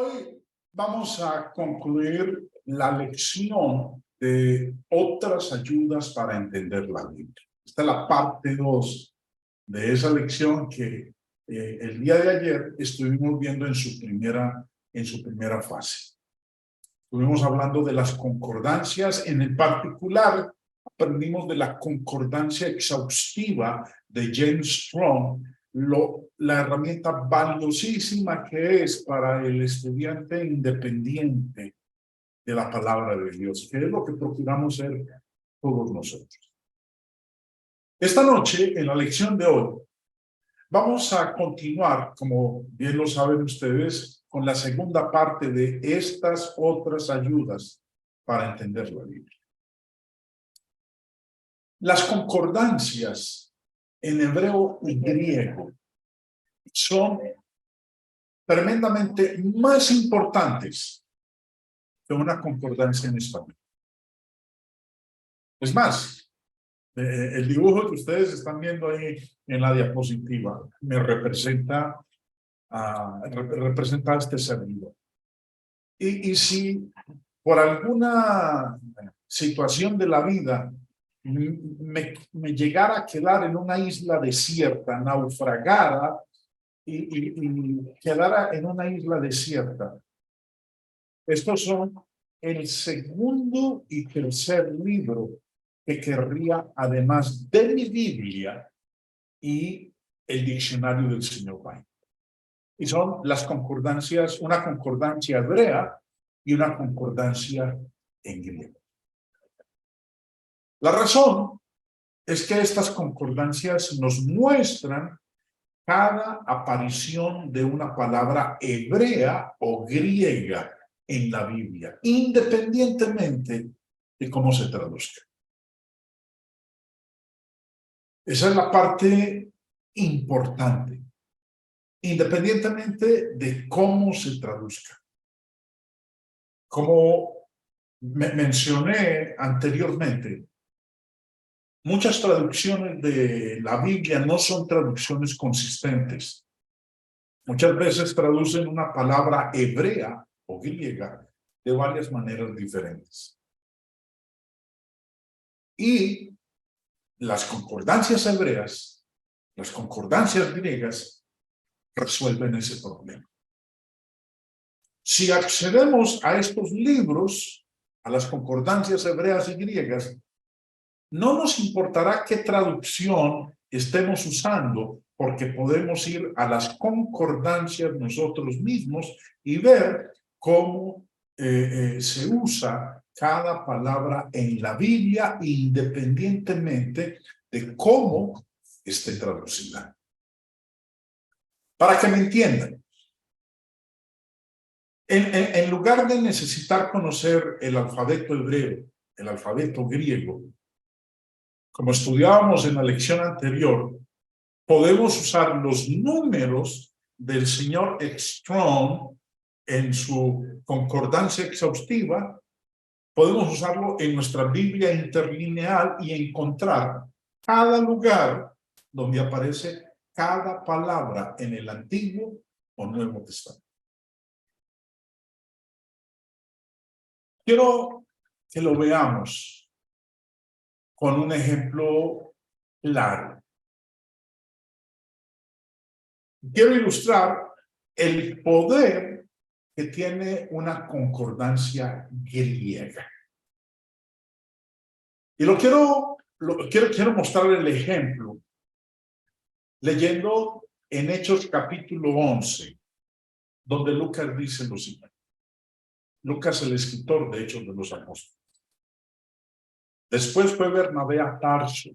Hoy vamos a concluir la lección de otras ayudas para entender la Biblia. Esta es la parte 2 de esa lección que el día de ayer estuvimos viendo en su primera fase. Estuvimos hablando de las concordancias, en el particular aprendimos de la concordancia exhaustiva de James Strong, la herramienta valiosísima que es para el estudiante independiente de la palabra de Dios, que es lo que procuramos ser todos nosotros. Esta noche, en la lección de hoy, vamos a continuar, como bien lo saben ustedes, con la segunda parte de estas otras ayudas para entender la Biblia. Las concordancias en hebreo y griego son tremendamente más importantes que una concordancia en español. Es más, el dibujo que ustedes están viendo ahí en la diapositiva me representa a este servidor. Y si por alguna situación de la vida me llegara a quedar en una isla desierta, naufragada, y quedara en una isla desierta, estos son el segundo y tercer libro que querría, además de mi Biblia y el diccionario del señor White. Y son las concordancias, una concordancia hebrea y una concordancia en griego. La razón es que estas concordancias nos muestran cada aparición de una palabra hebrea o griega en la Biblia, independientemente de cómo se traduzca. Esa es la parte importante, independientemente de cómo se traduzca. Como mencioné anteriormente, muchas traducciones de la Biblia no son traducciones consistentes. Muchas veces traducen una palabra hebrea o griega de varias maneras diferentes. Y las concordancias hebreas, las concordancias griegas, resuelven ese problema. Si accedemos a estos libros, a las concordancias hebreas y griegas, no nos importará qué traducción estemos usando, porque podemos ir a las concordancias nosotros mismos y ver cómo se usa cada palabra en la Biblia, independientemente de cómo esté traducida. Para que me entiendan, en lugar de necesitar conocer el alfabeto hebreo, el alfabeto griego, como estudiábamos en la lección anterior, podemos usar los números del señor Strong en su concordancia exhaustiva. Podemos usarlo en nuestra Biblia interlineal y encontrar cada lugar donde aparece cada palabra en el Antiguo o Nuevo Testamento. Quiero que lo veamos con un ejemplo claro. Quiero ilustrar el poder que tiene una concordancia griega. Y quiero mostrar el ejemplo leyendo en Hechos capítulo 11, donde Lucas dice lo siguiente. Lucas, el escritor de Hechos de los Apóstoles. Después fue Bernabé a Tarso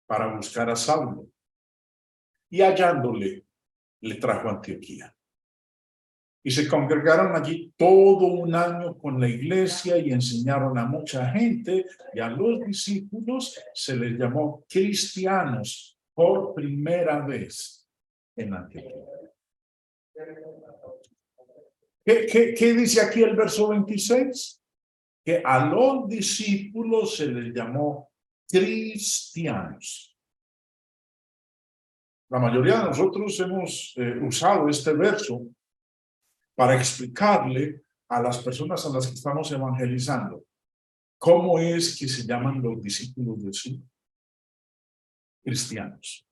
para buscar a Saulo, y hallándole, le trajo a Antioquía. Y se congregaron allí todo un año con la iglesia y enseñaron a mucha gente, y a los discípulos se les llamó cristianos por primera vez en Antioquía. ¿Qué dice aquí el verso 26? Que a los discípulos se les llamó cristianos. La mayoría de nosotros hemos usado este verso para explicarle a las personas a las que estamos evangelizando cómo es que se llaman los discípulos de Jesús, cristianos.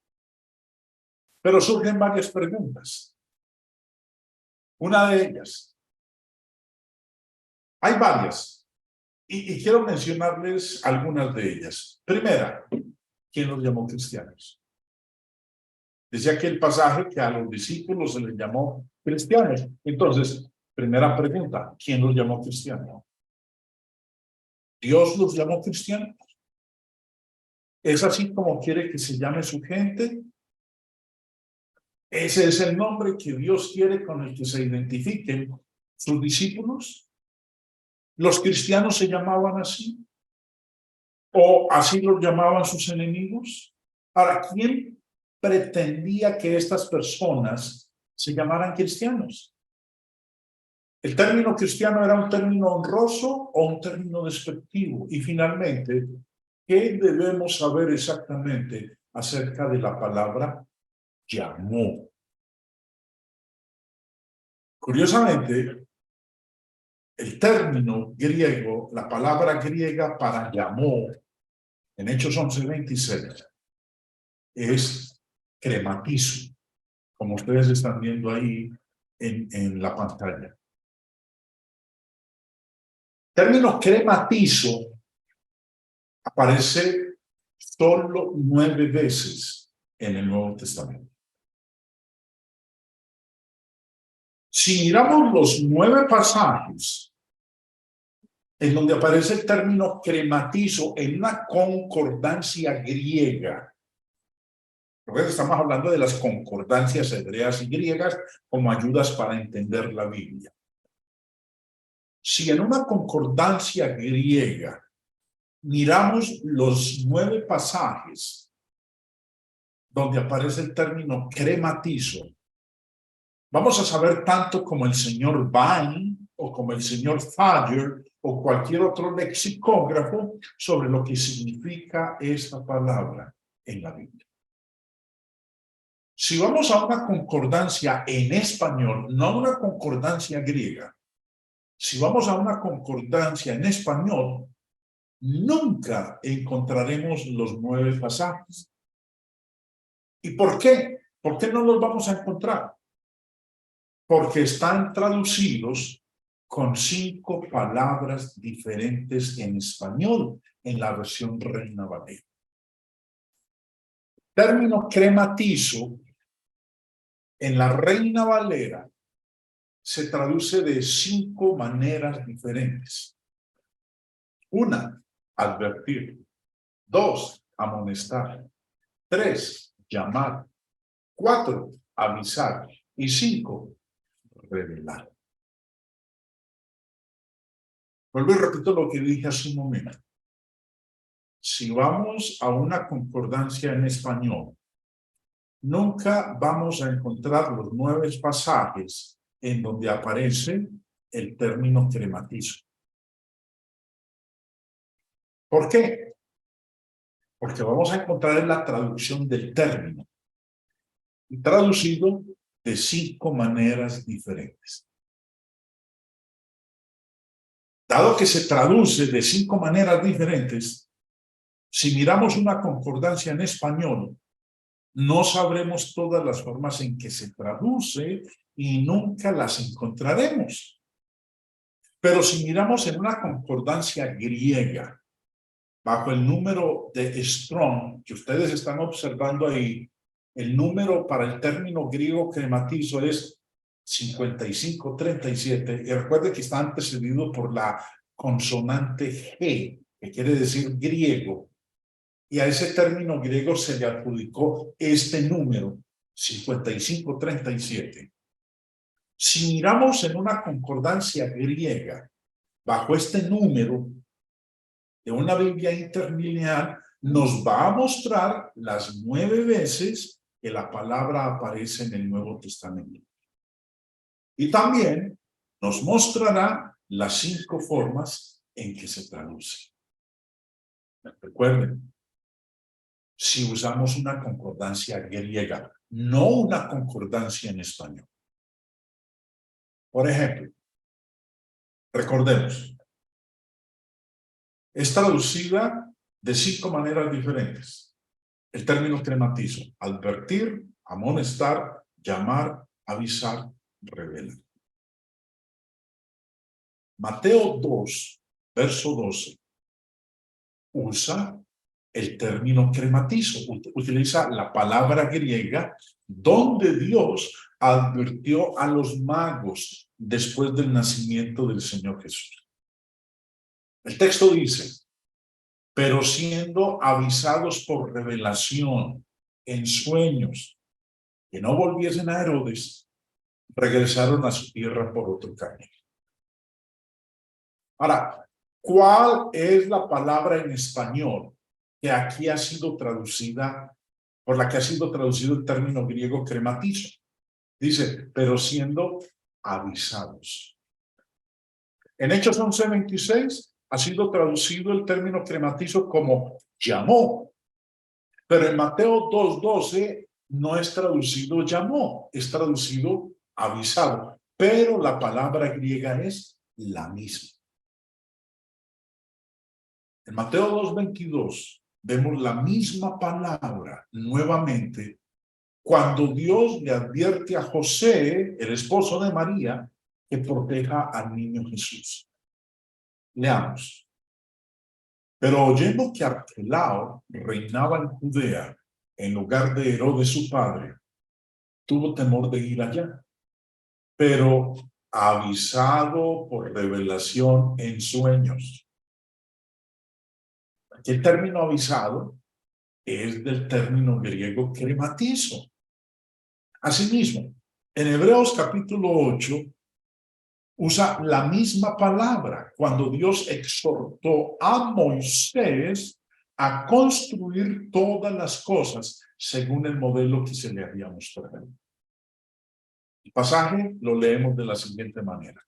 Pero surgen varias preguntas. Una de ellas, hay varias, y quiero mencionarles algunas de ellas. Primera, ¿quién los llamó cristianos? Decía aquel pasaje que a los discípulos se les llamó cristianos. Entonces, primera pregunta, ¿quién los llamó cristianos? ¿Dios los llamó cristianos? ¿Es así como quiere que se llame su gente? ¿Ese es el nombre que Dios quiere con el que se identifiquen sus discípulos? ¿Los cristianos se llamaban así? ¿O así los llamaban sus enemigos? Ahora, ¿quién pretendía que estas personas se llamaran cristianos? ¿El término cristiano era un término honroso o un término despectivo? Y finalmente, ¿qué debemos saber exactamente acerca de la palabra llamó? Curiosamente, el término griego, la palabra griega para llamó, en Hechos 11:26, es crematizo, como ustedes están viendo ahí en la pantalla. El término crematizo aparece solo 9 veces en el Nuevo Testamento. Si miramos los 9 pasajes en donde aparece el término crematizo en una concordancia griega, porque estamos hablando de las concordancias hebreas y griegas como ayudas para entender la Biblia. Si en una concordancia griega miramos los 9 pasajes donde aparece el término crematizo, vamos a saber tanto como el señor Vine o como el señor Thayer o cualquier otro lexicógrafo sobre lo que significa esta palabra en la Biblia. Si vamos a una concordancia en español, no una concordancia griega, si vamos a una concordancia en español, nunca encontraremos los 9 pasajes. ¿Y por qué? ¿Por qué no los vamos a encontrar? Porque están traducidos con 5 palabras diferentes en español en la versión Reina Valera. El término crematizo en la Reina Valera se traduce de 5 maneras diferentes. 1, advertir. 2, amonestar. 3, llamar. 4, avisar. Y 5, revelar. Vuelvo y repito lo que dije hace un momento. Si vamos a una concordancia en español, nunca vamos a encontrar los 9 pasajes en donde aparece el término crematizo. ¿Por qué? Porque vamos a encontrar en la traducción del término, traducido de 5 maneras diferentes. Dado que se traduce de 5 maneras diferentes, si miramos una concordancia en español, no sabremos todas las formas en que se traduce y nunca las encontraremos. Pero si miramos en una concordancia griega, bajo el número de Strong, que ustedes están observando ahí, el número para el término griego crematizo es 5537, y recuerde que está antecedido por la consonante G, que quiere decir griego, y a ese término griego se le adjudicó este número, 5537. Si miramos en una concordancia griega, bajo este número de una Biblia interlineal, nos va a mostrar las 9 veces que la palabra aparece en el Nuevo Testamento. Y también nos mostrará las 5 formas en que se traduce. Recuerden, si usamos una concordancia griega, no una concordancia en español. Por ejemplo, recordemos, es traducida de 5 maneras diferentes. El término crematizo: advertir, amonestar, llamar, avisar, revelar. Mateo 2, verso 12, usa el término crematizo, utiliza la palabra griega donde Dios advirtió a los magos después del nacimiento del Señor Jesús. El texto dice: pero siendo avisados por revelación en sueños que no volviesen a Herodes, regresaron a su tierra por otro camino. Ahora, ¿cuál es la palabra en español que aquí ha sido traducida, por la que ha sido traducido el término griego crematizo? Dice, pero siendo avisados. En Hechos 11:26 ha sido traducido el término crematizo como llamó, pero en Mateo 2:12 no es traducido llamó, es traducido avisado, pero la palabra griega es la misma. En Mateo 2:22 vemos la misma palabra nuevamente cuando Dios le advierte a José, el esposo de María, que proteja al niño Jesús. Leamos. Pero oyendo que Arquelao reinaba en Judea en lugar de Herodes su padre, tuvo temor de ir allá, pero avisado por revelación en sueños. Aquí el término avisado es del término griego crematizo. Asimismo, en Hebreos capítulo 8 usa la misma palabra cuando Dios exhortó a Moisés a construir todas las cosas según el modelo que se le había mostrado. El pasaje lo leemos de la siguiente manera: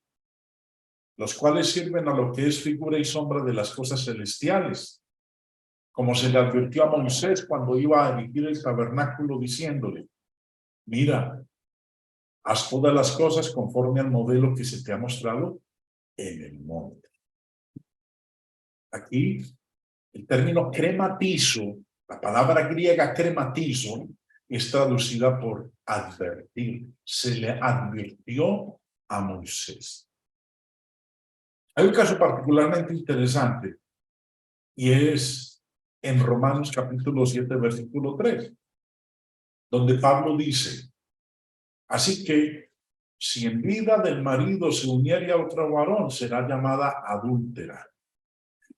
los cuales sirven a lo que es figura y sombra de las cosas celestiales, como se le advirtió a Moisés cuando iba a erigir el tabernáculo, diciéndole: mira, haz todas las cosas conforme al modelo que se te ha mostrado en el monte. Aquí, el término crematizo, la palabra griega crematizo, es traducida por advertir. Se le advirtió a Moisés. Hay un caso particularmente interesante y es en Romanos capítulo 7, versículo 3, donde Pablo dice: así que si en vida del marido se uniere a otro varón, será llamada adúltera.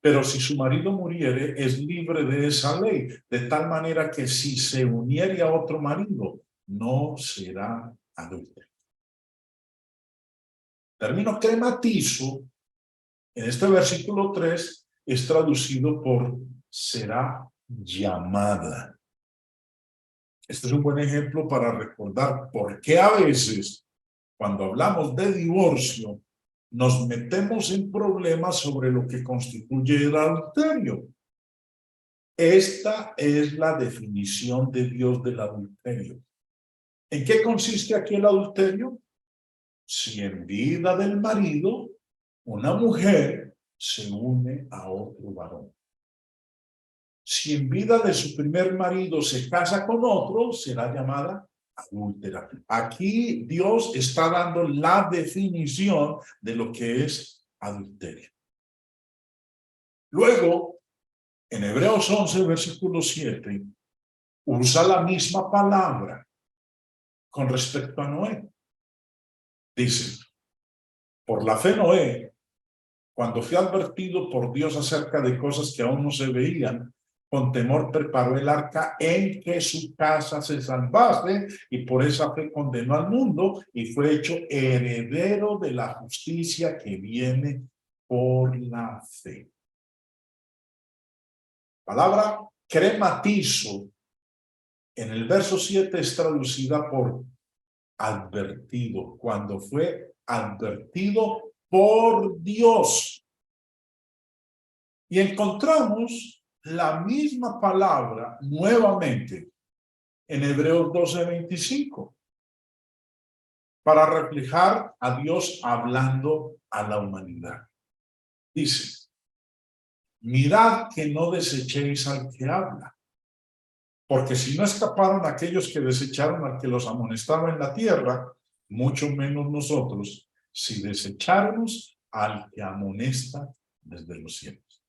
Pero si su marido muriere, es libre de esa ley, de tal manera que si se uniere a otro marido, no será adúltera. El término crematizo, en este versículo 3, es traducido por será llamada. Este es un buen ejemplo para recordar por qué a veces, cuando hablamos de divorcio, nos metemos en problemas sobre lo que constituye el adulterio. Esta es la definición de Dios del adulterio. ¿En qué consiste aquí el adulterio? Si en vida del marido, una mujer se une a otro varón. Si en vida de su primer marido se casa con otro, será llamada adúltera. Aquí Dios está dando la definición de lo que es adulterio. Luego, en Hebreos 11, versículo 7, usa la misma palabra con respecto a Noé. Dice: por la fe Noé, cuando fue advertido por Dios acerca de cosas que aún no se veían, con temor preparó el arca en que su casa se salvase, y por esa fe condenó al mundo y fue hecho heredero de la justicia que viene por la fe. Palabra crematizo en el verso 7 es traducida por advertido, cuando fue advertido por Dios. Y encontramos la misma palabra nuevamente en Hebreos 12:25. para reflejar a Dios hablando a la humanidad. Dice, mirad que no desechéis al que habla, porque si no escaparon aquellos que desecharon al que los amonestaba en la tierra, mucho menos nosotros, si desecháramos al que amonesta desde los cielos.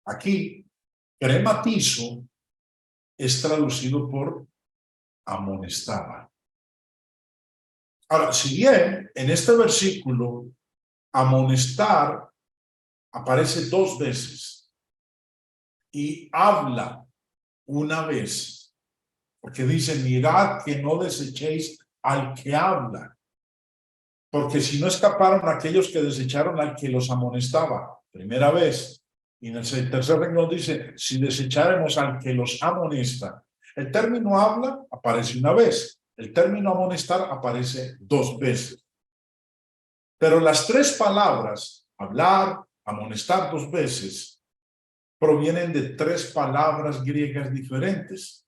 Aquí, crematizo es traducido por amonestaba. Ahora, si bien en este versículo amonestar aparece 2 veces y habla una vez, porque dice, mirad que no desechéis al que habla, porque si no escaparon aquellos que desecharon al que los amonestaba, primera vez, y en el tercer renglón dice, si desecháramos al que los amonesta. El término habla aparece una vez, el término amonestar aparece 2 veces. Pero las 3 palabras, hablar, amonestar 2 veces, provienen de 3 palabras griegas diferentes,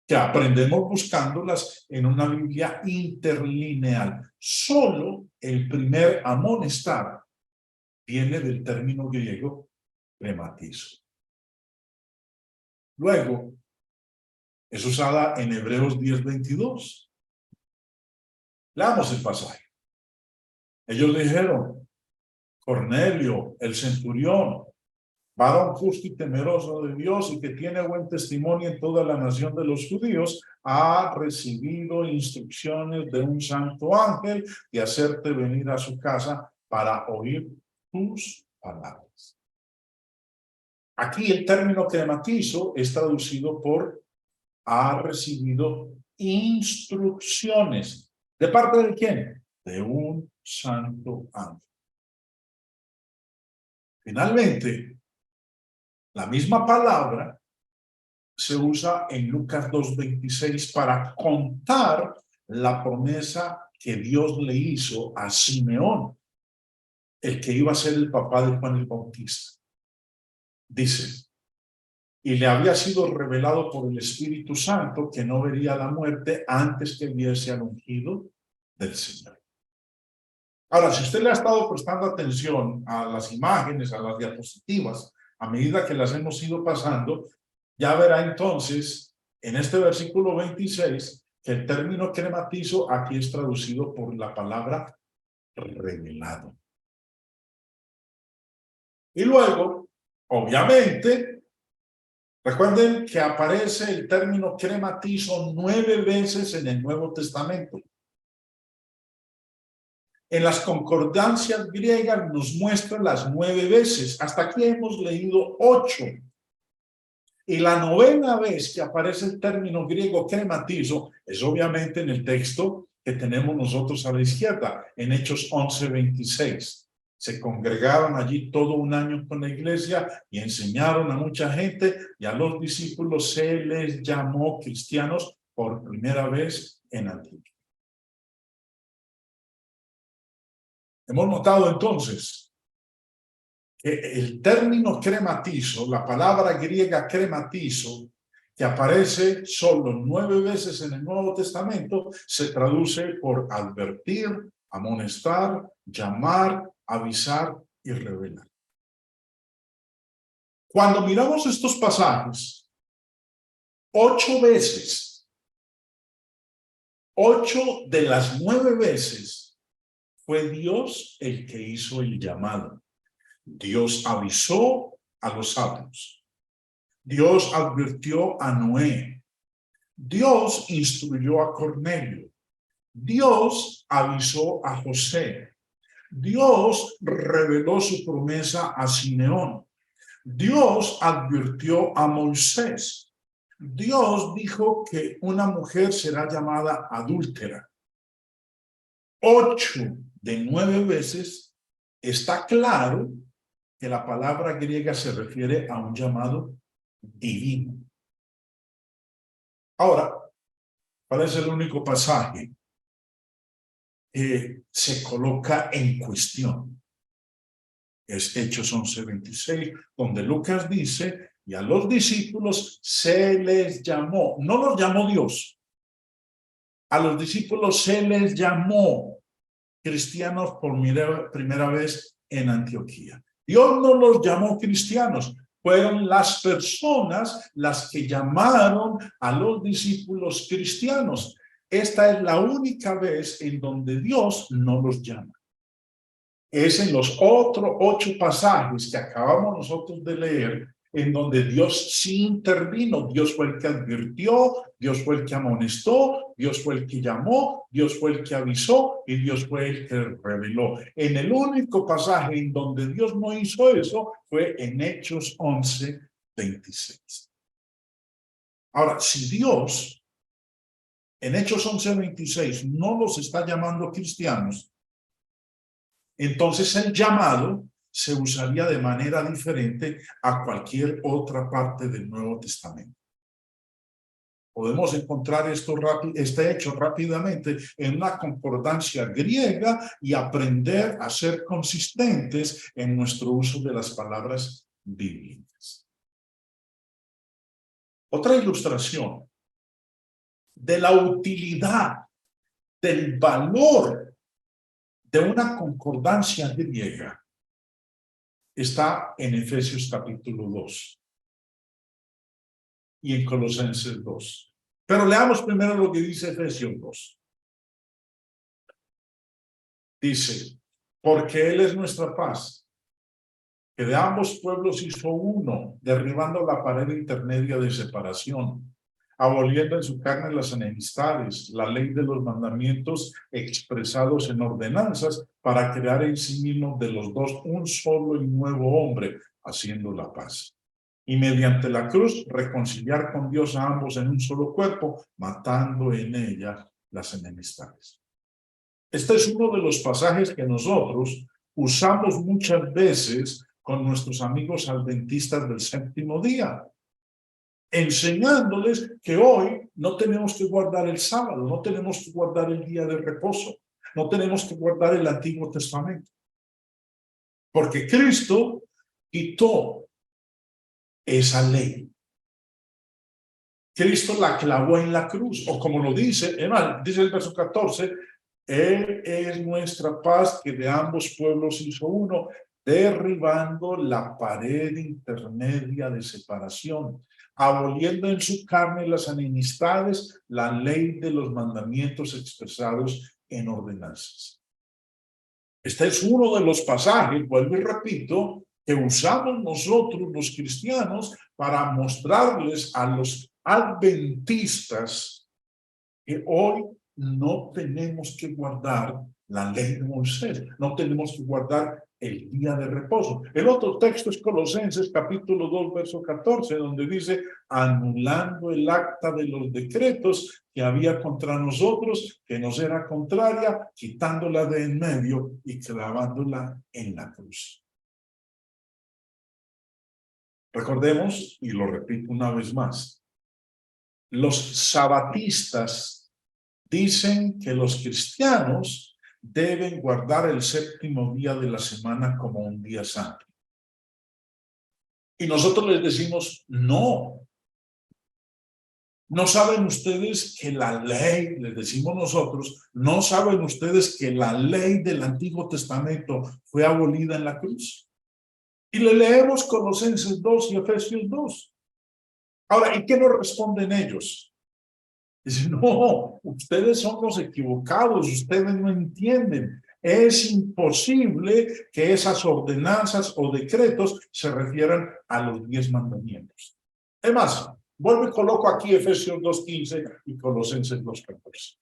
que aprendemos buscándolas en una Biblia interlineal. Solo el primer amonestar viene del término griego crematizo. Luego, es usada en Hebreos 10:22. Leamos el pasaje. Ellos dijeron, Cornelio, el centurión, varón justo y temeroso de Dios y que tiene buen testimonio en toda la nación de los judíos, ha recibido instrucciones de un santo ángel de hacerte venir a su casa para oír tus palabras. Aquí el término crematizo es traducido por ha recibido instrucciones. ¿De parte de quién? De un santo ángel. Finalmente, la misma palabra se usa en Lucas 2:26 para contar la promesa que Dios le hizo a Simeón, el que iba a ser el papá de Juan el Bautista. Dice, y le había sido revelado por el Espíritu Santo que no vería la muerte antes que viese al ungido del Señor. Ahora, si usted le ha estado prestando atención a las imágenes, a las diapositivas, a medida que las hemos ido pasando, ya verá entonces en este versículo 26 que el término crematizo aquí es traducido por la palabra revelado. Y luego, obviamente, recuerden que aparece el término crematizo 9 veces en el Nuevo Testamento. En las concordancias griegas nos muestran las 9 veces. Hasta aquí hemos leído 8. Y la 9ª vez que aparece el término griego crematizo es obviamente en el texto que tenemos nosotros a la izquierda, en Hechos 11:26. Se congregaron allí todo un año con la iglesia y enseñaron a mucha gente, y a los discípulos se les llamó cristianos por primera vez en Antioquía. Hemos notado entonces que el término crematizo, la palabra griega crematizo, que aparece solo 9 veces en el Nuevo Testamento, se traduce por advertir, amonestar, llamar, avisar y revelar. Cuando miramos estos pasajes, 8 veces, 8 de las 9 veces, fue Dios el que hizo el llamado. Dios avisó a los sabios. Dios advirtió a Noé. Dios instruyó a Cornelio. Dios avisó a José. Dios reveló su promesa a Simeón. Dios advirtió a Moisés. Dios dijo que una mujer será llamada adúltera. 8 de 9 veces está claro que la palabra griega se refiere a un llamado divino. Ahora, ¿cuál es el único pasaje que se coloca en cuestión? Es Hechos 11:26, donde Lucas dice, y a los discípulos se les llamó, no los llamó Dios, A los discípulos se les llamó cristianos por primera vez en Antioquía. Dios no los llamó cristianos, fueron las personas las que llamaron a los discípulos cristianos. Esta es la única vez en donde Dios no los llama. Es en los otros 8 pasajes que acabamos nosotros de leer, en donde Dios sí intervino. Dios fue el que advirtió, Dios fue el que amonestó, Dios fue el que llamó, Dios fue el que avisó y Dios fue el que reveló. En el único pasaje en donde Dios no hizo eso fue en Hechos 11:26. Ahora, si Dios en Hechos 11:26 no los está llamando cristianos, entonces el llamado se usaría de manera diferente a cualquier otra parte del Nuevo Testamento. Podemos encontrar este hecho rápidamente en una concordancia griega y aprender a ser consistentes en nuestro uso de las palabras bíblicas. Otra ilustración de la utilidad, del valor de una concordancia griega está en Efesios capítulo 2 y en Colosenses 2. Pero leamos primero lo que dice Efesios 2. Dice, porque Él es nuestra paz, que de ambos pueblos hizo uno, derribando la pared intermedia de separación, aboliendo en su carne las enemistades, la ley de los mandamientos expresados en ordenanzas, para crear en sí mismo de los dos un solo y nuevo hombre, haciendo la paz. Y mediante la cruz reconciliar con Dios a ambos en un solo cuerpo, matando en ella las enemistades. Este es uno de los pasajes que nosotros usamos muchas veces con nuestros amigos adventistas del séptimo día, enseñándoles que hoy no tenemos que guardar el sábado, no tenemos que guardar el día de reposo, no tenemos que guardar el Antiguo Testamento, porque Cristo quitó esa ley. Cristo la clavó en la cruz, o como lo dice, dice el verso 14, Él es nuestra paz, que de ambos pueblos hizo uno, derribando la pared intermedia de separación, aboliendo en su carne las enemistades, la ley de los mandamientos expresados en ordenanzas. Este es uno de los pasajes, vuelvo y repito, que usamos nosotros los cristianos para mostrarles a los adventistas que hoy no tenemos que guardar la ley de Moisés, no tenemos que guardar el día de reposo. El otro texto es Colosenses capítulo 2, verso 14, donde dice, anulando el acta de los decretos que había contra nosotros, que nos era contraria, quitándola de en medio y clavándola en la cruz. Recordemos, y lo repito una vez más, los sabatistas dicen que los cristianos deben guardar el séptimo día de la semana como un día santo. Y nosotros les decimos, no. ¿No saben ustedes que la ley, les decimos nosotros, no saben ustedes que la ley del Antiguo Testamento fue abolida en la cruz? Y le leemos Colosenses 2 y Efesios 2. Ahora, ¿y qué nos responden ellos? Dicen, no, ustedes son los equivocados, ustedes no entienden. Es imposible que esas ordenanzas o decretos se refieran a los 10 mandamientos. Es más, vuelvo y coloco aquí Efesios 2:15 y Colosenses 2:14.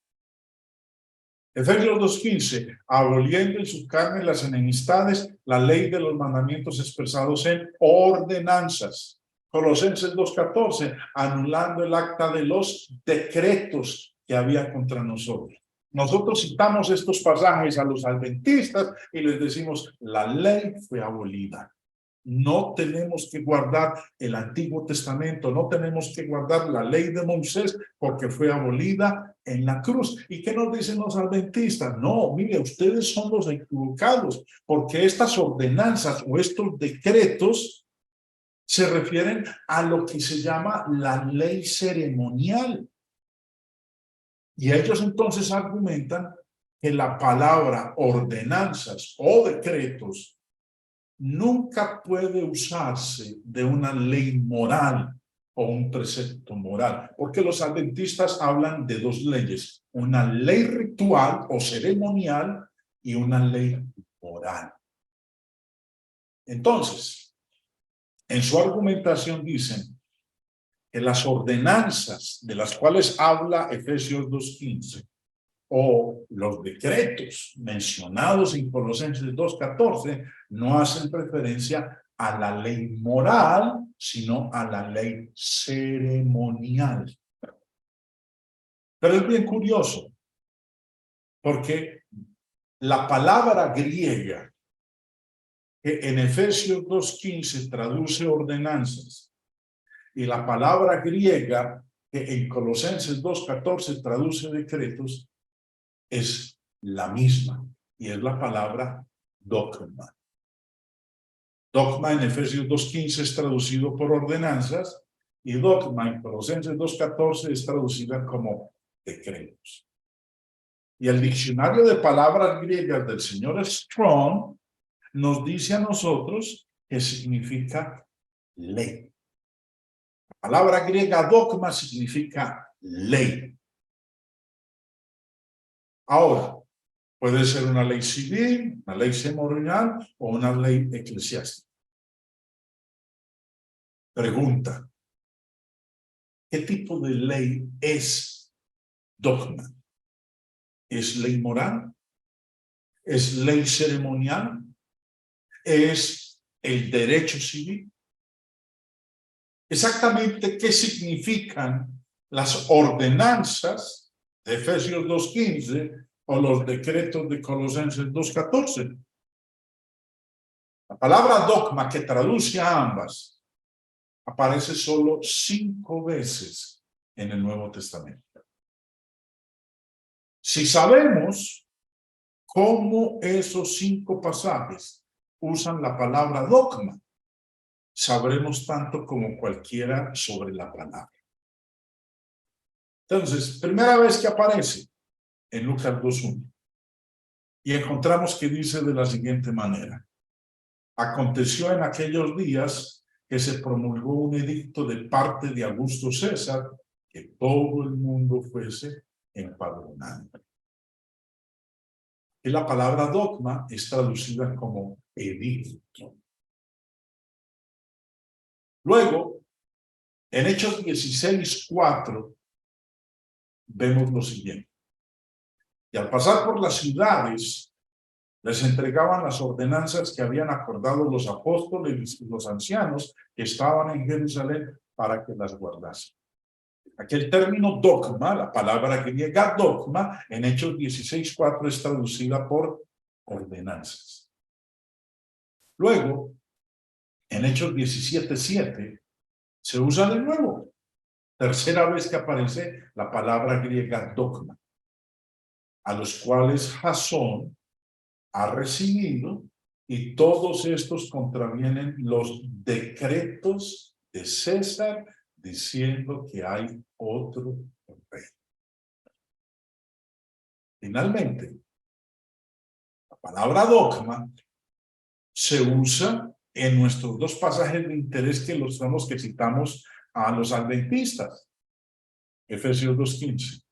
Efesios 2:15, aboliendo en su carne las enemistades, la ley de los mandamientos expresados en ordenanzas. Colosenses 2:14, anulando el acta de los decretos que había contra nosotros. Nosotros citamos estos pasajes a los adventistas y les decimos, la ley fue abolida. No tenemos que guardar el Antiguo Testamento, no tenemos que guardar la ley de Moisés porque fue abolida en la cruz. ¿Y qué nos dicen los adventistas? No, mire, ustedes son los equivocados porque estas ordenanzas o estos decretos se refieren a lo que se llama la ley ceremonial. Y ellos entonces argumentan que la palabra ordenanzas o decretos nunca puede usarse de una ley moral o un precepto moral, porque los adventistas hablan de dos leyes, una ley ritual o ceremonial y una ley moral. Entonces, en su argumentación dicen que las ordenanzas de las cuales habla Efesios 2:15 o los decretos mencionados en Colosenses 2:14 no hacen referencia a la ley moral, sino a la ley ceremonial. Pero es bien curioso, porque la palabra griega que en Efesios 2:15 traduce ordenanzas y la palabra griega que en Colosenses 2:14 traduce decretos es la misma y es la palabra dogma. Dogma en Efesios 2:15 es traducido por ordenanzas y dogma en Colosenses 2:14 es traducida como decretos. Y el diccionario de palabras griegas del señor Strong nos dice a nosotros que significa ley. La palabra griega dogma significa ley. Ahora, puede ser una ley civil, una ley ceremonial o una ley eclesiástica. Pregunta: ¿qué tipo de ley es dogma? ¿Es ley moral? ¿Es ley ceremonial? ¿Es el derecho civil? Exactamente qué significan las ordenanzas de Efesios 2:15 o los decretos de Colosenses 2:14. La palabra dogma, que traduce a ambas, aparece solo 5 veces en el Nuevo Testamento. Si sabemos cómo esos 5 pasajes usan la palabra dogma, sabremos tanto como cualquiera sobre la palabra. Entonces, primera vez que aparece en Lucas 2:1 y encontramos que dice de la siguiente manera: aconteció en aquellos días que se promulgó un edicto de parte de Augusto César que todo el mundo fuese empadronado. Y la palabra dogma es traducida como edicto. Luego, en Hechos 16:4, vemos lo siguiente: y al pasar por las ciudades, les entregaban las ordenanzas que habían acordado los apóstoles y los ancianos que estaban en Jerusalén para que las guardasen. Aquí el término dogma, la palabra griega dogma, en Hechos 16:4 es traducida por ordenanzas. Luego, en Hechos 17:7, se usa de nuevo. Tercera vez que aparece la palabra griega dogma, a los cuales Jasón ha recibido, y todos estos contravienen los decretos de César, diciendo que hay otro rey. Finalmente, la palabra dogma se usa en nuestros 2 pasajes de interés que citamos a los adventistas. Efesios 2:15.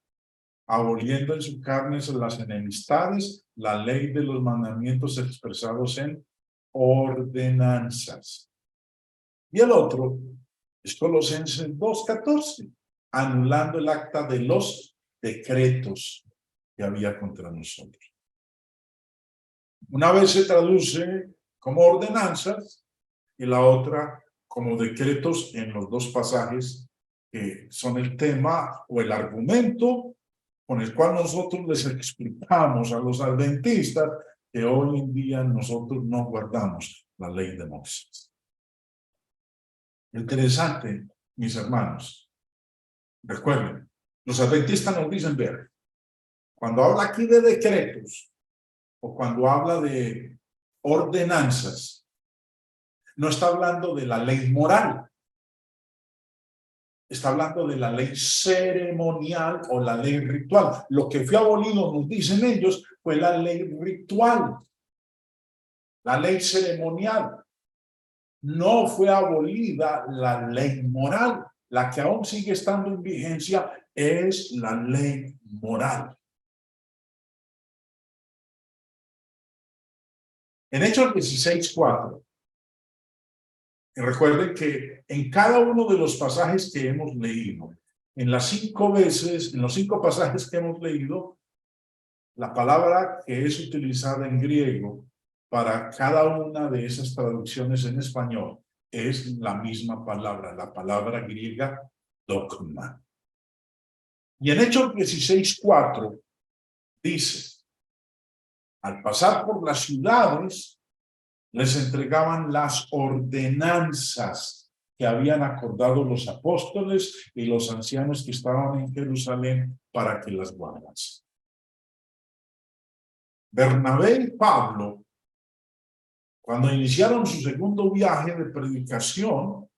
Aboliendo en su carne las enemistades, la ley de los mandamientos expresados en ordenanzas. Y el otro es Colosenses 2:14, anulando el acta de los decretos que había contra nosotros. Una vez se traduce como ordenanzas y la otra como decretos en los 2 pasajes que son el tema o el argumento con el cual nosotros les explicamos a los adventistas que hoy en día nosotros no guardamos la ley de Moisés. Interesante, mis hermanos. Recuerden, los adventistas nos dicen, ver, cuando habla aquí de decretos o cuando habla de ordenanzas, no está hablando de la ley moral, está hablando de la ley ceremonial o la ley ritual. Lo que fue abolido, nos dicen ellos, fue la ley ritual, la ley ceremonial. No fue abolida la ley moral. La que aún sigue estando en vigencia es la ley moral. En Hechos 16:4, recuerden que en cada uno de los pasajes que hemos leído, en los 5 pasajes que hemos leído, la palabra que es utilizada en griego para cada una de esas traducciones en español es la misma palabra, la palabra griega dogma. Y en Hechos 16:4 dice, al pasar por las ciudades, les entregaban las ordenanzas que habían acordado los apóstoles y los ancianos que estaban en Jerusalén para que las guardasen. Bernabé y Pablo, cuando iniciaron su segundo viaje de predicación,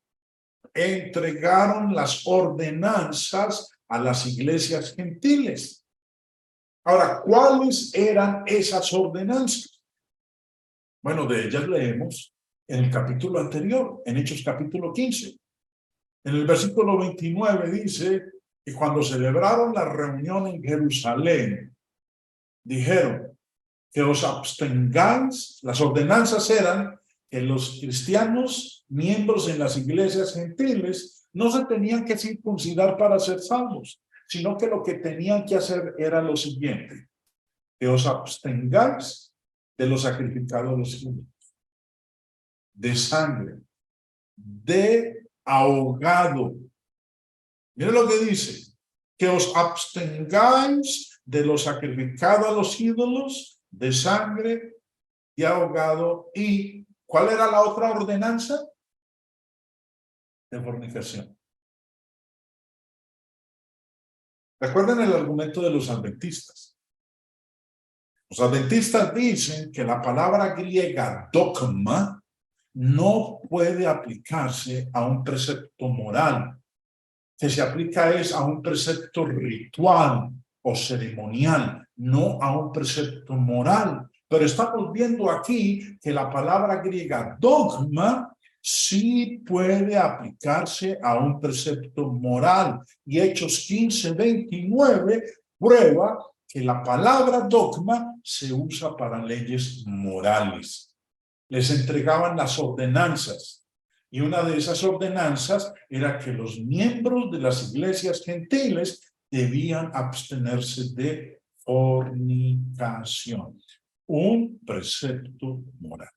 entregaron las ordenanzas a las iglesias gentiles. Ahora, ¿cuáles eran esas ordenanzas? Bueno, de ellas leemos en el capítulo anterior, en Hechos capítulo 15. En el versículo 29 dice que cuando celebraron la reunión en Jerusalén, dijeron que os abstengáis. Las ordenanzas eran que los cristianos, miembros en las iglesias gentiles, no se tenían que circuncidar para ser salvos, sino que lo que tenían que hacer era lo siguiente: que os abstengáis de los sacrificados de los ídolos, de sangre, de ahogado. Miren lo que dice: que os abstengáis de los sacrificados a los ídolos, de sangre y ahogado. ¿Y cuál era la otra ordenanza? De fornicación. Recuerden el argumento de los adventistas. Los adventistas dicen que la palabra griega dogma no puede aplicarse a un precepto moral, que se aplica es a un precepto ritual o ceremonial, no a un precepto moral. Pero estamos viendo aquí que la palabra griega dogma sí puede aplicarse a un precepto moral. Y Hechos 15:29 prueba que la palabra dogma se usa para leyes morales. Les entregaban las ordenanzas. Y una de esas ordenanzas era que los miembros de las iglesias gentiles debían abstenerse de fornicación. Un precepto moral.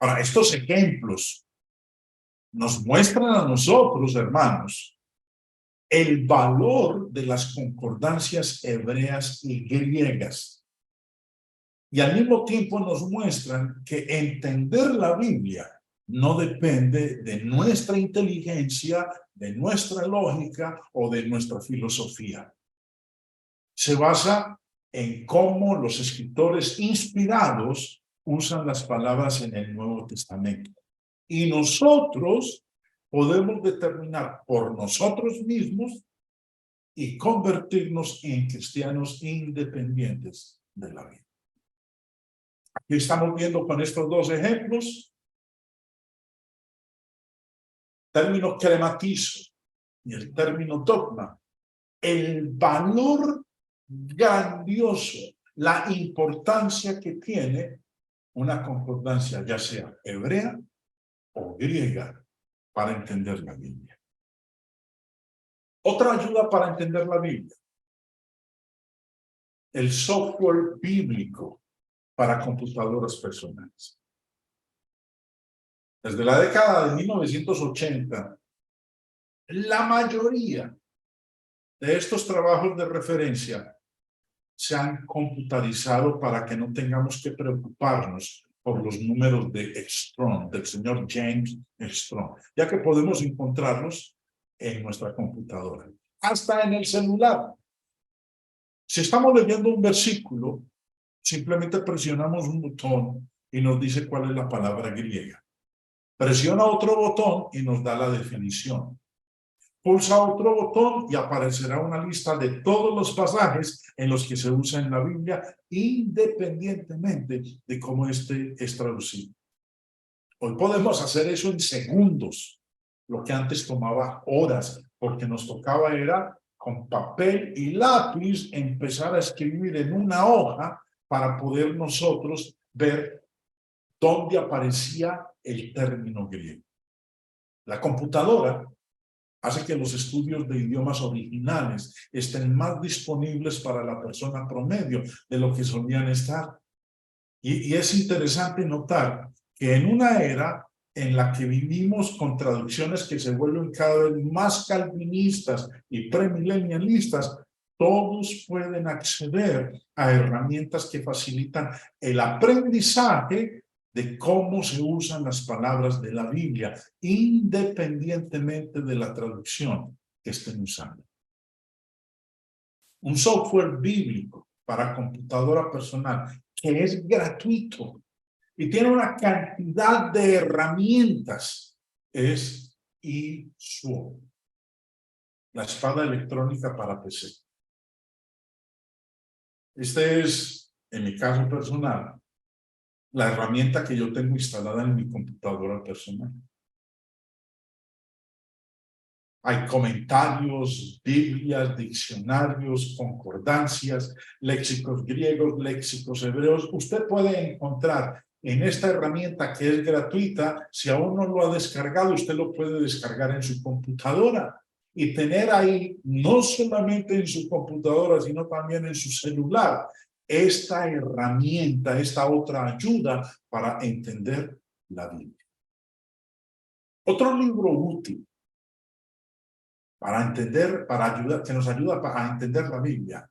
Ahora, estos ejemplos nos muestran a nosotros, hermanos, el valor de las concordancias hebreas y griegas. Y al mismo tiempo nos muestran que entender la Biblia no depende de nuestra inteligencia, de nuestra lógica o de nuestra filosofía. Se basa en cómo los escritores inspirados usan las palabras en el Nuevo Testamento. Y nosotros podemos determinar por nosotros mismos y convertirnos en cristianos independientes de la Biblia. Aquí estamos viendo con estos dos ejemplos el término crematizo y el término dogma, el valor grandioso, la importancia que tiene una concordancia, ya sea hebrea o griega, para entender la Biblia. Otra ayuda para entender la Biblia: el software bíblico para computadoras personales. Desde la década de 1980, la mayoría de estos trabajos de referencia se han computarizado para que no tengamos que preocuparnos por los números de Strong, del señor James Strong, ya que podemos encontrarlos en nuestra computadora, hasta en el celular. Si estamos leyendo un versículo, simplemente presionamos un botón y nos dice cuál es la palabra griega. Presiona otro botón y nos da la definición. Pulsa otro botón y aparecerá una lista de todos los pasajes en los que se usa en la Biblia, independientemente de cómo este es traducido. Hoy podemos hacer eso en segundos, lo que antes tomaba horas, porque nos tocaba era con papel y lápiz empezar a escribir en una hoja para poder nosotros ver dónde aparecía el término griego. La computadora hace que los estudios de idiomas originales estén más disponibles para la persona promedio de lo que solían estar. Y es interesante notar que en una era en la que vivimos con traducciones que se vuelven cada vez más calvinistas y premilenialistas, todos pueden acceder a herramientas que facilitan el aprendizaje de cómo se usan las palabras de la Biblia, independientemente de la traducción que estén usando. Un software bíblico para computadora personal que es gratuito y tiene una cantidad de herramientas es eSword, la espada electrónica para PC. Este es, en mi caso personal, la herramienta que yo tengo instalada en mi computadora personal. Hay comentarios, Biblias, diccionarios, concordancias, léxicos griegos, léxicos hebreos. Usted puede encontrar en esta herramienta que es gratuita, si aún no lo ha descargado, usted lo puede descargar en su computadora y tener ahí, no solamente en su computadora, sino también en su celular, esta herramienta, esta otra ayuda para entender la Biblia. Otro libro útil para entender, para ayudar, que nos ayuda a entender la Biblia,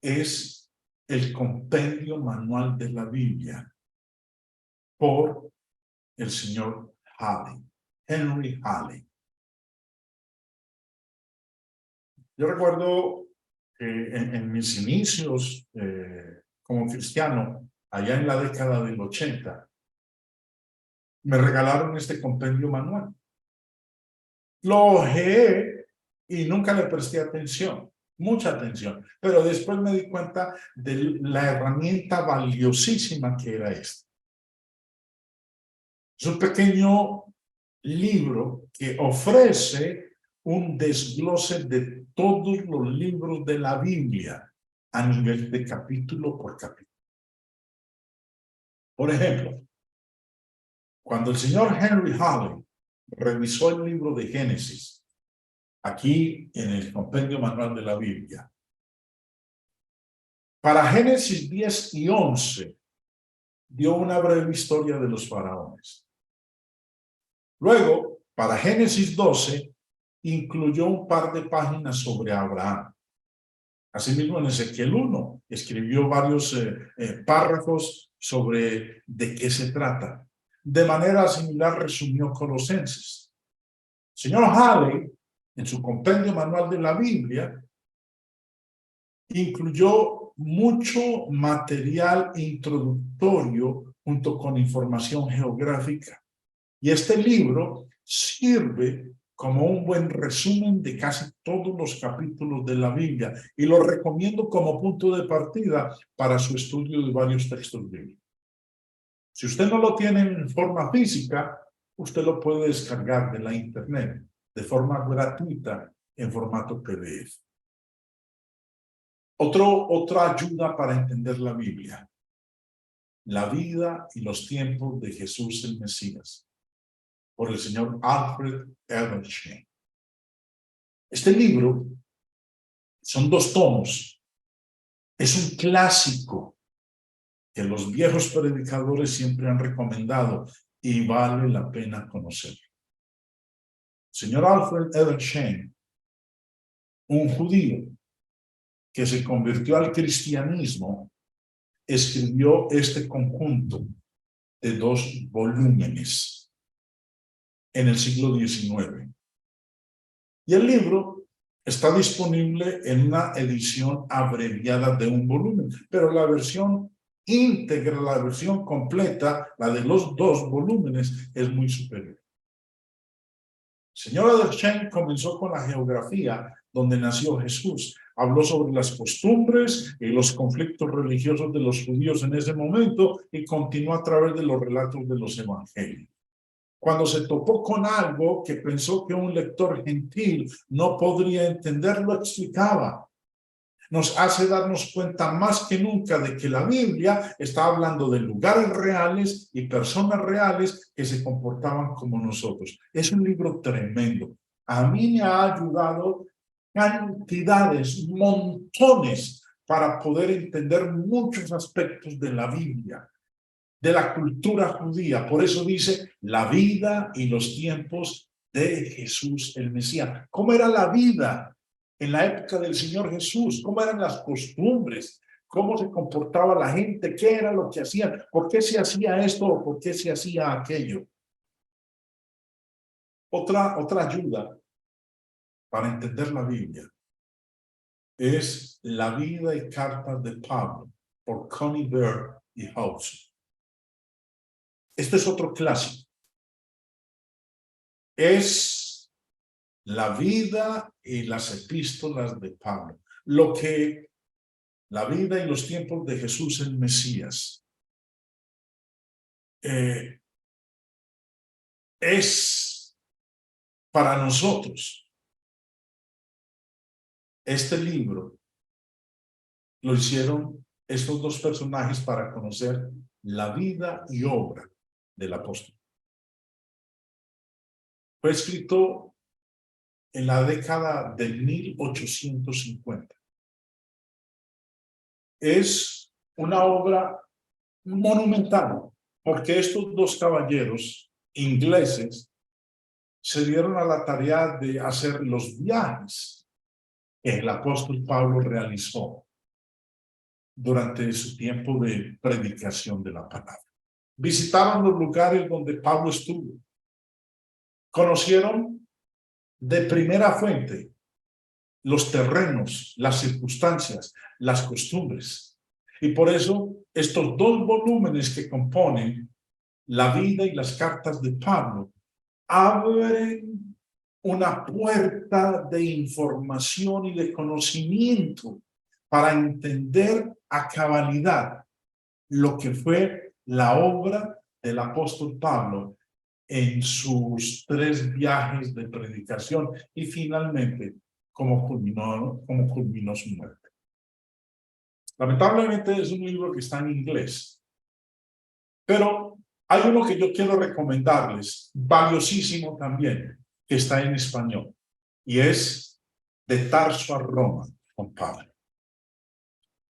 es el Compendio Manual de la Biblia por el señor Halley, Henry Halley. Yo recuerdo que en mis inicios como cristiano, allá en la década del 80, me regalaron este compendio manual. Lo hojeé y nunca le presté atención, mucha atención, pero después me di cuenta de la herramienta valiosísima que era esta. Es un pequeño libro que ofrece un desglose de todos los libros de la Biblia a nivel de capítulo por capítulo. Por ejemplo, cuando el señor Henry Halley revisó el libro de Génesis, aquí en el Compendio Manual de la Biblia, para Génesis 10 y 11, dio una breve historia de los faraones. Luego, para Génesis 12, incluyó un par de páginas sobre Abraham. Asimismo, en Ezequiel 1, escribió varios párrafos sobre de qué se trata. De manera similar resumió Colosenses. Señor Halley, en su compendio manual de la Biblia, incluyó mucho material introductorio junto con información geográfica. Y este libro sirve como un buen resumen de casi todos los capítulos de la Biblia y lo recomiendo como punto de partida para su estudio de varios textos bíblicos. Si usted no lo tiene en forma física, usted lo puede descargar de la internet de forma gratuita en formato PDF. Otra ayuda para entender la Biblia: La vida y los tiempos de Jesús el Mesías, por el señor Alfred Evershed. Este libro son 2 tomos. Es un clásico que los viejos predicadores siempre han recomendado y vale la pena conocerlo. Señor Alfred Evershed, un judío que se convirtió al cristianismo, escribió este conjunto de 2 volúmenes en el siglo XIX. Y el libro está disponible en una edición abreviada de un volumen, pero la versión íntegra, la versión completa, la de los 2 volúmenes, es muy superior. Señora Dershen comenzó con la geografía donde nació Jesús. Habló sobre las costumbres y los conflictos religiosos de los judíos en ese momento y continuó a través de los relatos de los evangelios. Cuando se topó con algo que pensó que un lector gentil no podría entender, lo explicaba. Nos hace darnos cuenta más que nunca de que la Biblia está hablando de lugares reales y personas reales que se comportaban como nosotros. Es un libro tremendo. A mí me ha ayudado cantidades, montones, para poder entender muchos aspectos de la Biblia, de la cultura judía. Por eso dice la vida y los tiempos de Jesús el Mesías. ¿Cómo era la vida en la época del Señor Jesús? ¿Cómo eran las costumbres? ¿Cómo se comportaba la gente? ¿Qué era lo que hacían? ¿Por qué se hacía esto o por qué se hacía aquello? Otra ayuda para entender la Biblia es La vida y cartas de Pablo por Connie Bear y Houghton. Este es otro clásico. Es la vida y las epístolas de Pablo. Lo que la vida y los tiempos de Jesús el Mesías es para nosotros. Este libro lo hicieron estos 2 personajes para conocer la vida y obra del apóstol. Fue escrito en la década de 1850. Es una obra monumental, porque estos 2 caballeros ingleses se dieron a la tarea de hacer los viajes que el apóstol Pablo realizó durante su tiempo de predicación de la palabra. Visitaron los lugares donde Pablo estuvo. Conocieron de primera fuente los terrenos, las circunstancias, las costumbres. Y por eso estos 2 volúmenes que componen la vida y las cartas de Pablo abren una puerta de información y de conocimiento para entender a cabalidad lo que fue la obra del apóstol Pablo en sus 3 viajes de predicación y finalmente cómo culminó su muerte. Lamentablemente es un libro que está en inglés, pero hay uno que yo quiero recomendarles, valiosísimo también, que está en español, y es De Tarso a Roma, con Pablo.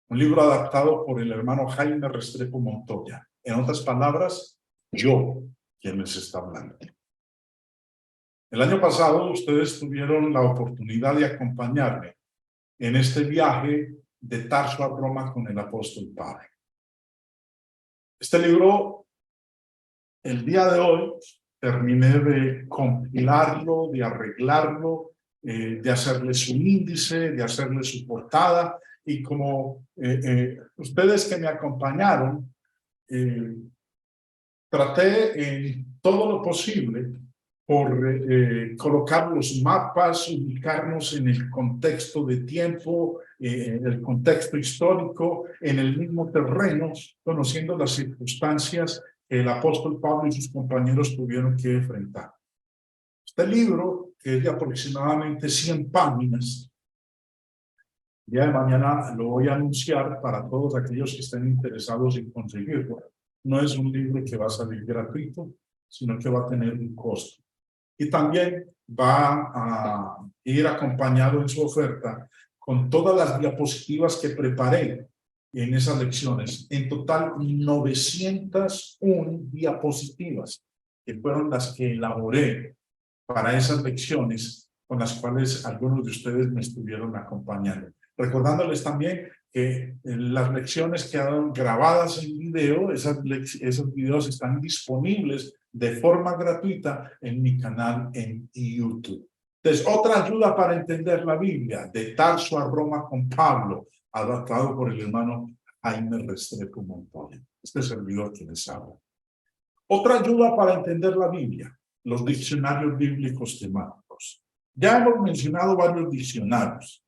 Un libro adaptado por el hermano Jaime Restrepo Montoya. En otras palabras, yo, quien les está hablando. El año pasado ustedes tuvieron la oportunidad de acompañarme en este viaje de Tarso a Roma con el apóstol Pablo. Este libro, el día de hoy, terminé de compilarlo, de arreglarlo, de hacerle su índice, de hacerle su portada, y como ustedes que me acompañaron, traté en todo lo posible por colocar los mapas, ubicarnos en el contexto de tiempo, en el contexto histórico, en el mismo terreno, conociendo las circunstancias que el apóstol Pablo y sus compañeros tuvieron que enfrentar. Este libro, que es de aproximadamente 100 páginas, el día de mañana lo voy a anunciar para todos aquellos que estén interesados en conseguirlo. No es un libro que va a salir gratuito, sino que va a tener un costo. Y también va a ir acompañado en su oferta con todas las diapositivas que preparé en esas lecciones. En total, 901 diapositivas, que fueron las que elaboré para esas lecciones con las cuales algunos de ustedes me estuvieron acompañando. Recordándoles también que las lecciones quedaron grabadas en video, esos videos están disponibles de forma gratuita en mi canal en YouTube. Entonces, otra ayuda para entender la Biblia, De Tarso a Roma con Pablo, adaptado por el hermano Jaime Restrepo Montoya, este servidor que les habla. Otra ayuda para entender la Biblia, los diccionarios bíblicos temáticos. Ya hemos mencionado varios diccionarios.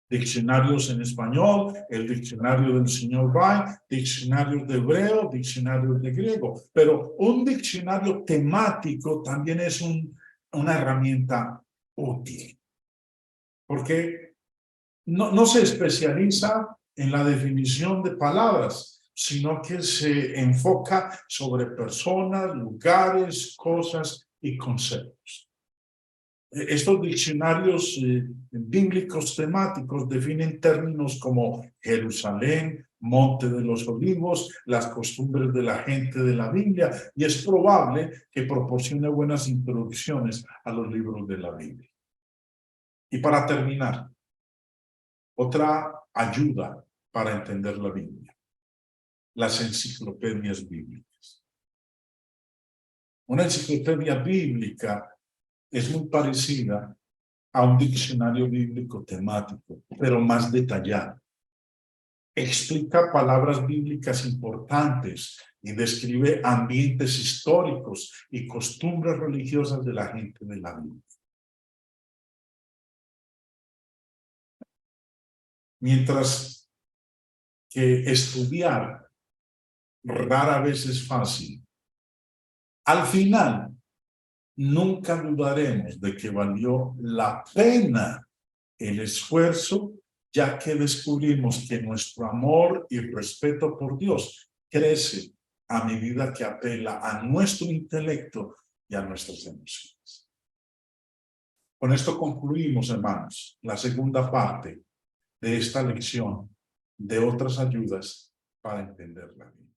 Diccionarios en español, el diccionario del señor Bay, diccionarios de hebreo, diccionarios de griego. Pero un diccionario temático también es una herramienta útil. Porque no se especializa en la definición de palabras, sino que se enfoca sobre personas, lugares, cosas y conceptos. Estos diccionarios bíblicos temáticos definen términos como Jerusalén, Monte de los Olivos, las costumbres de la gente de la Biblia, y es probable que proporcione buenas introducciones a los libros de la Biblia. Y para terminar, otra ayuda para entender la Biblia, las enciclopedias bíblicas. Una enciclopedia bíblica es muy parecida a un diccionario bíblico temático, pero más detallado. Explica palabras bíblicas importantes y describe ambientes históricos y costumbres religiosas de la gente de la Biblia. Mientras que estudiar rara vez es fácil, al final nunca dudaremos de que valió la pena el esfuerzo, ya que descubrimos que nuestro amor y respeto por Dios crece a medida que apela a nuestro intelecto y a nuestras emociones. Con esto concluimos, hermanos, la segunda parte de esta lección de otras ayudas para entender la vida.